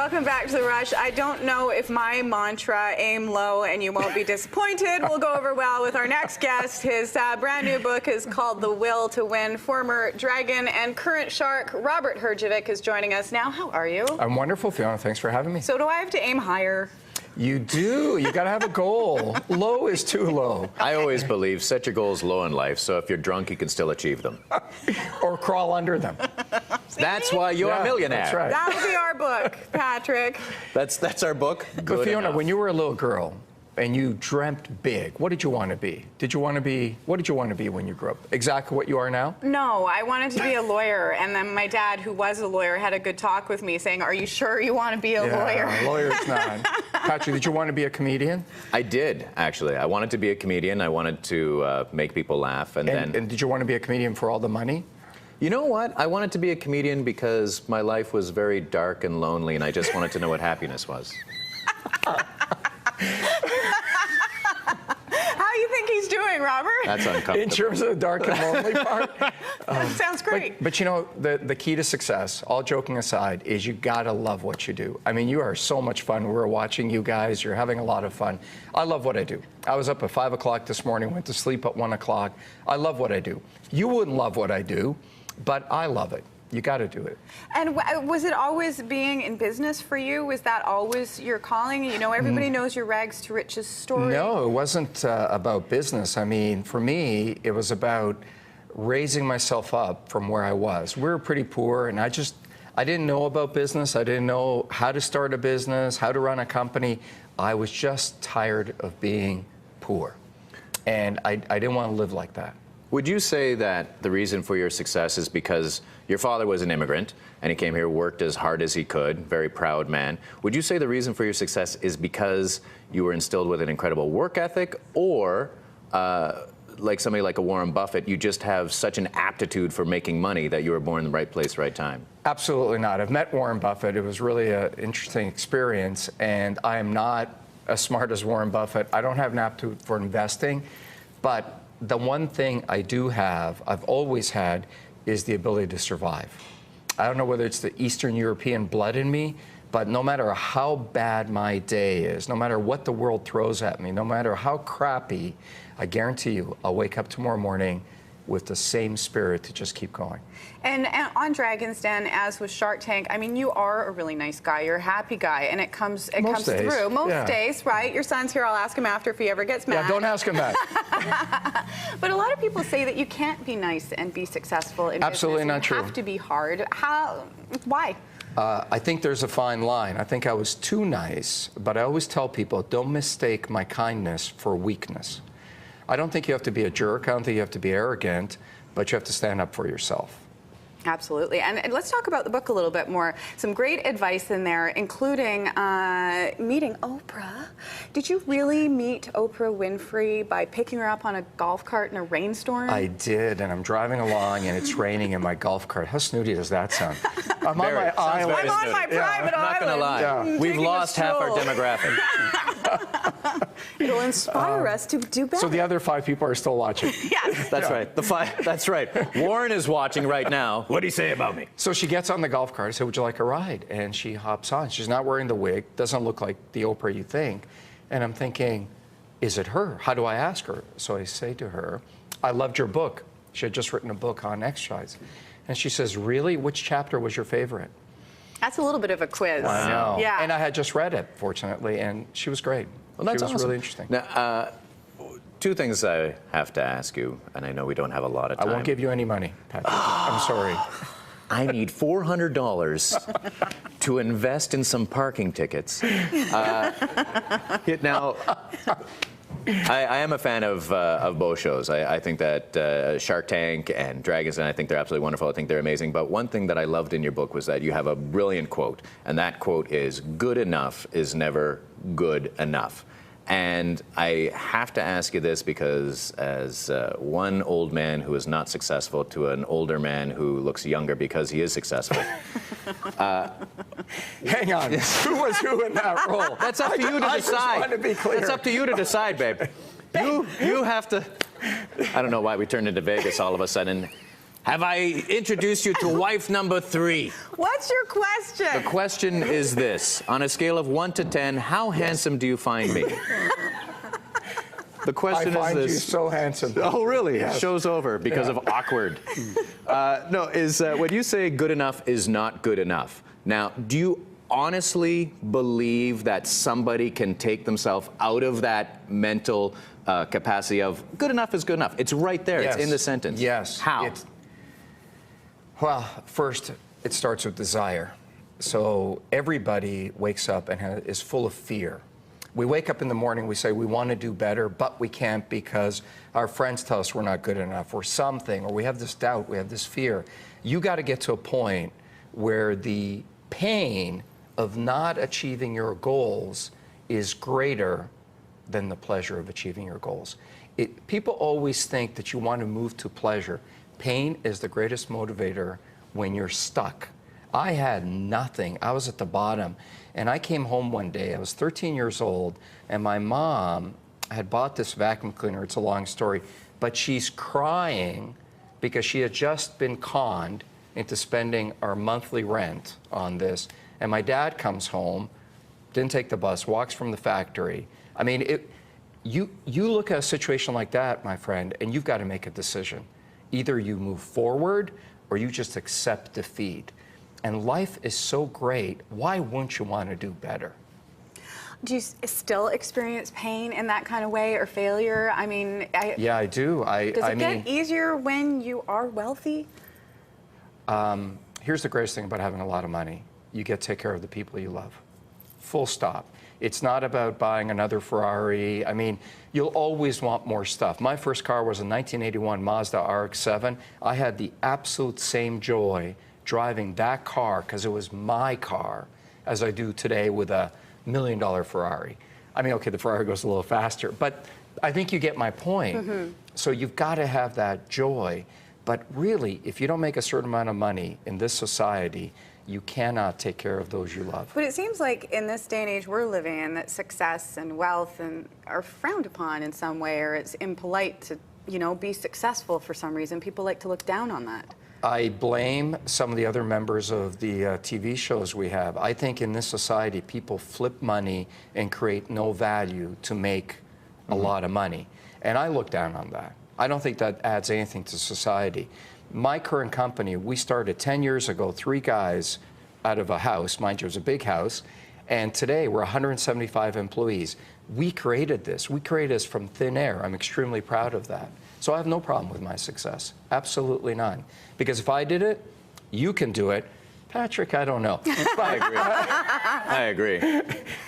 welcome back to The Rush. I don't know if my mantra, aim low and you won't be disappointed, will go over well with our next guest. His brand new book is called The Will to Win. Former Dragon and current Shark Robert Herjavec is joining us now. How are you? I'm wonderful, Fiona. Thanks for having me. So do I have to aim higher? You do. You got to have a goal. Low is too low. I always believe set your goals low in life, so if you're drunk, you can still achieve them. Or crawl under them. That's why you're a millionaire. That's right. That'll be our book, Patrick. That's our book. But Fiona, enough. when you were a little girl and you dreamt big, what did you want to be? What did you want to be when you grew up? Exactly what you are now? No, I wanted to be a lawyer, and then my dad, who was a lawyer, had a good talk with me saying, are you sure you want to be a lawyer? Lawyer's not. Patrick, did you want to be a comedian? I did, actually. I wanted to be a comedian. I wanted to make people laugh. And did you want to be a comedian for all the money? You know what? I wanted to be a comedian because my life was very dark and lonely, and I just wanted to know what happiness was. How do you think he's doing, Robert? That's uncomfortable. In terms of the dark and lonely part? Sounds great. But you know, the key to success, all joking aside, is you gotta love what you do. I mean, you are so much fun. We're watching you guys. You're having a lot of fun. I love what I do. I was up at 5 o'clock this morning, went to sleep at 1 o'clock. I love what I do. You wouldn't love what I do, but I love it. You got to do it. And was it always being in business for you? Was that always your calling? You know, everybody knows your rags to riches story. No, it wasn't about business. I mean, for me, it was about raising myself up from where I was. We were pretty poor, and I didn't know about business. I didn't know how to start a business, how to run a company. I was just tired of being poor, and I didn't want to live like that. Would you say that the reason for your success is because your father was an immigrant and he came here, worked as hard as he could, very proud man? Would you say the reason for your success is because you were instilled with an incredible work ethic, or like somebody like a Warren Buffett, you just have such an aptitude for making money that you were born in the right place, right time? Absolutely not. I've met Warren Buffett. It was really an interesting experience, and I am not as smart as Warren Buffett. I don't have an aptitude for investing, but the one thing I do have, I've always had, is the ability to survive. I don't know whether it's the Eastern European blood in me, but no matter how bad my day is, no matter what the world throws at me, no matter how crappy, I guarantee you, I'll wake up tomorrow morning with the same spirit to just keep going. And on Dragon's Den, as with Shark Tank, I mean, you are a really nice guy. You're a happy guy, and it comes through. Most days, right? Your son's here. I'll ask him after if he ever gets mad. Yeah, don't ask him that. But a lot of people say that you can't be nice and be successful in Absolutely business. not true. You have to be hard. Why? I think there's a fine line. I think I was too nice, but I always tell people, don't mistake my kindness for weakness. I don't think you have to be a jerk. I don't think you have to be arrogant, but you have to stand up for yourself. Absolutely. And let's talk about the book a little bit more. Some great advice in there, including meeting Oprah. Did you really meet Oprah Winfrey by picking her up on a golf cart in a rainstorm? I did, and I'm driving along, and it's raining in my golf cart. How snooty does that sound? I'm on my island. I'm on my private island. I'm not going to lie. Yeah. We've lost half our demographic. It'll inspire us to do better. So the other 5 people are still watching. Yes. That's right. That's right. Warren is watching right now. What do you say about me? So she gets on the golf cart. I said, would you like a ride? And she hops on. She's not wearing the wig. Doesn't look like the Oprah you think. And I'm thinking, is it her? How do I ask her? So I say to her, I loved your book. She had just written a book on exercise. And she says, really? Which chapter was your favorite? That's a little bit of a quiz. I know. Yeah. And I had just read it, fortunately, and she was great. Well, that's she was awesome. really interesting. Now, 2 things I have to ask you, and I know we don't have a lot of time. I won't give you any money, Patrick. I'm sorry. I need $400 to invest in some parking tickets. Now, I am a fan of both shows. I think that Shark Tank and Dragons, and I think they're absolutely wonderful. I think they're amazing. But one thing that I loved in your book was that you have a brilliant quote, and that quote is, "Good enough is never good enough." And I have to ask you this because as one old man who is not successful to an older man who looks younger because he is successful. Hang on. Who was who in that role? That's up to you to decide. I just want to be clear. That's up to you to decide, babe. You have to. I don't know why we turned into Vegas all of a sudden. Have I introduced you to wife number 3? What's your question? The question is this. On a scale of 1 to 10, how handsome do you find me? The question I find is you this. so handsome. Oh, really? Yes. Show's over because of awkward. When you say good enough is not good enough. Now, do you honestly believe that somebody can take themselves out of that mental capacity of good enough is good enough? It's right there. Yes. It's in the sentence. Yes. How? Well, first, it starts with desire. So everybody wakes up and is full of fear. We wake up in the morning, we say we want to do better, but we can't because our friends tell us we're not good enough or something, or we have this doubt, we have this fear. You got to get to a point where the pain of not achieving your goals is greater than the pleasure of achieving your goals. People always think that you want to move to pleasure. Pain is the greatest motivator when you're stuck. I had nothing. I was at the bottom. And I came home one day, I was 13 years old, and my mom had bought this vacuum cleaner. It's a long story. But she's crying because she had just been conned into spending our monthly rent on this. And my dad comes home, didn't take the bus, walks from the factory. I mean, you look at a situation like that, my friend, and you've got to make a decision. Either you move forward or you just accept defeat. And life is so great, why wouldn't you want to do better? Do you still experience pain in that kind of way or failure? I mean, Yeah, I do. does it get easier when you are wealthy? Here's the greatest thing about having a lot of money. You get to take care of the people you love. Full stop. It's not about buying another Ferrari. I mean, you'll always want more stuff. My first car was a 1981 Mazda RX-7. I had the absolute same joy driving that car, because it was my car, as I do today with a $1 million Ferrari. I mean, okay, the Ferrari goes a little faster, but I think you get my point. Mm-hmm. So you've got to have that joy. But really, if you don't make a certain amount of money in this society, you cannot take care of those you love. But it seems like in this day and age we're living in, that success and wealth are frowned upon in some way, or it's impolite to, be successful for some reason. People like to look down on that. I blame some of the other members of the TV shows we have. I think in this society, people flip money and create no value to make a lot of money. And I look down on that. I don't think that adds anything to society. My current company, we started 10 years ago, 3 guys out of a house. Mind you, it was a big house. And today, we're 175 employees. We created this. We created this from thin air. I'm extremely proud of that. So I have no problem with my success. Absolutely none. Because if I did it, you can do it. Patrick, I don't know. I agree.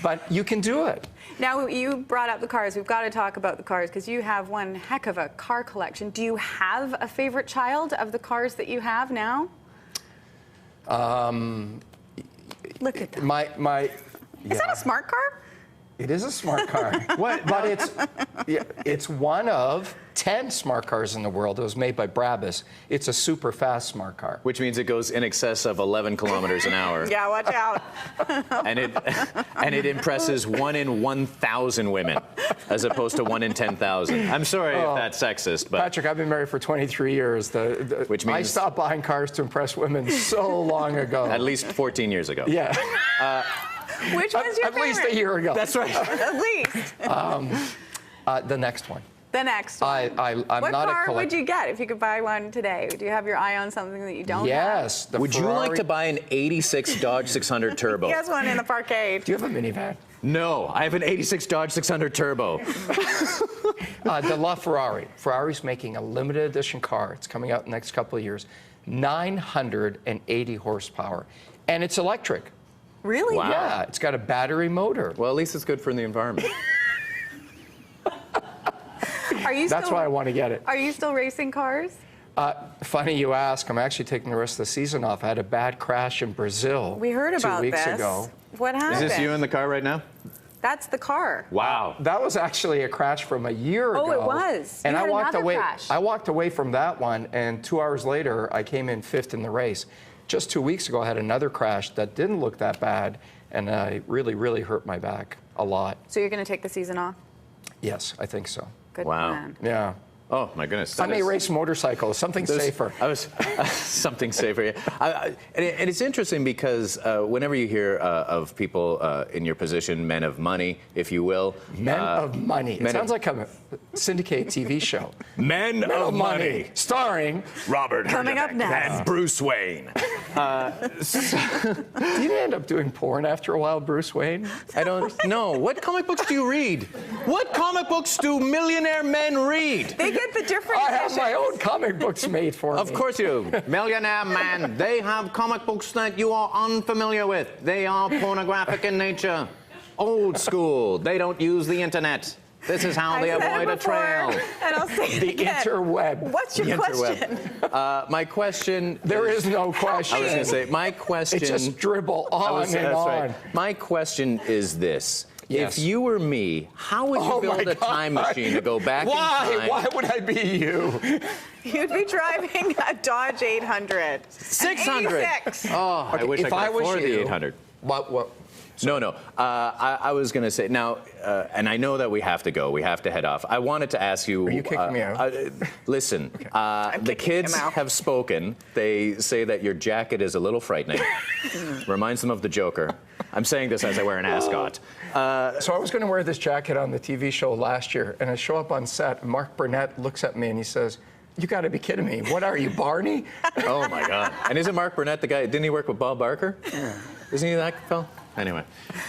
But you can do it. Now, you brought up the cars. We've got to talk about the cars because you have one heck of a car collection. Do you have a favorite child of the cars that you have now? Look at that. Is that a smart car? It is a smart car. What? But it's one of 10 smart cars in the world. It was made by Brabus. It's a super fast smart car. Which means it goes in excess of 11 kilometers an hour. Yeah, watch out. And it impresses 1 in 1,000 women, as opposed to 1 in 10,000. I'm sorry if that's sexist, but Patrick, I've been married for 23 years. Which I means stopped buying cars to impress women so long ago. at least 14 years ago. Yeah. Which one's your At favorite? least a year ago. That's right. At least. The next one. The next one. I'm what not car a would you get if you could buy one today? Do you have your eye on something that you don't Yes. The Would you like Ferrari. to buy an 86 Dodge 600 Turbo? have? He has one in the parkade. Do you have a minivan? No, I have an 86 Dodge 600 Turbo. The LaFerrari. Ferrari's making a limited edition car. It's coming out in the next couple of years. 980 horsepower. And it's electric. Really? Wow. Yeah, it's got a battery motor. Well, at least it's good for the environment. That's why I want to get it. Are you still racing cars? Funny you ask. I'm actually taking the rest of the season off. I had a bad crash in Brazil. We heard about 2 weeks this. ago. What happened? Is this you in the car right now? That's the car. Wow. That was actually a crash from a year ago. Oh, it was. And You I had walked another away. crash. I walked away from that one, and 2 hours later, I came in 5th in the race. Just 2 weeks ago, I had another crash that didn't look that bad, and I really, really hurt my back a lot. So you're going to take the season off? Yes, I think so. Good Wow. plan. Yeah. Oh my goodness! I may race motorcycles, something safer. I was something safer. Yeah. And it's interesting because whenever you hear of people in your position, men of money, if you will, Men of Money. It sounds like a syndicated TV show. Men of Money, starring Robert Coming up Herjavec next. and Bruce Wayne. Did you end up doing porn after a while, Bruce Wayne? I don't know. What comic books do you read? What comic books do millionaire men read? They get the different I have editions. my own comic books made for me. Of course you do. Millionaire man, they have comic books that you are unfamiliar with. They are pornographic in nature. Old school. They don't use the internet. This is how they I said avoid it a before, trail. And I'll say it The again. interweb. What's your question? My question. There is no question. I was going to say, my question. It's just dribble on and that's on. right. My question is this. Yes. If you were me, how would you Oh my build a God. time machine to go back in Why? time? Why would I be you? You'd be driving a Dodge 800. 600. 86. Oh, I wish if I I could was afford the you- 800. What? No. I was going to say, now, and I know that we have to go. We have to head off. I wanted to ask you. Are you kicking me out? Listen, the kicking kids him out. have spoken. They say that your jacket is a little frightening. Reminds them of the Joker. I'm saying this as I wear an ascot. So I was going to wear this jacket on the TV show last year, and I show up on set, and Mark Burnett looks at me and he says, "You got to be kidding me. What are you, Barney?" Oh, my God. And isn't Mark Burnett the guy? Didn't he work with Bob Barker? Yeah. Isn't he that fellow? Anyway.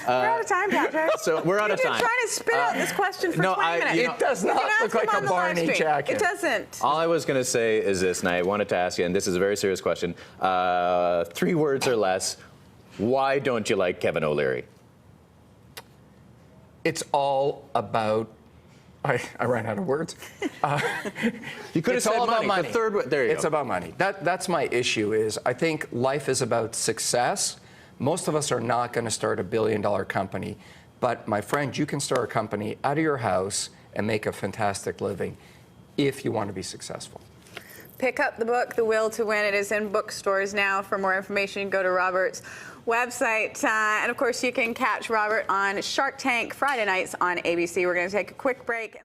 We're out of time, Patrick. So we're out of time. You've been trying to spit out this question for no, 20 minutes. you know- It does You not can look ask like him a on the live Barney stream. jacket. It doesn't. All I was going to say is this, and I wanted to ask you, and this is a very serious question. 3 words or less. Why don't you like Kevin O'Leary? It's all about. I ran out of words. You could have It's said all about money. money. The third word. There you It's go. about money. That's my issue. Is I think life is about success. Most of us are not going to start a billion-dollar company, but my friend, you can start a company out of your house and make a fantastic living if you want to be successful. Pick up the book, The Will to Win. It is in bookstores now. For more information, go to Robert's website. And of course, you can catch Robert on Shark Tank Friday nights on ABC. We're going to take a quick break.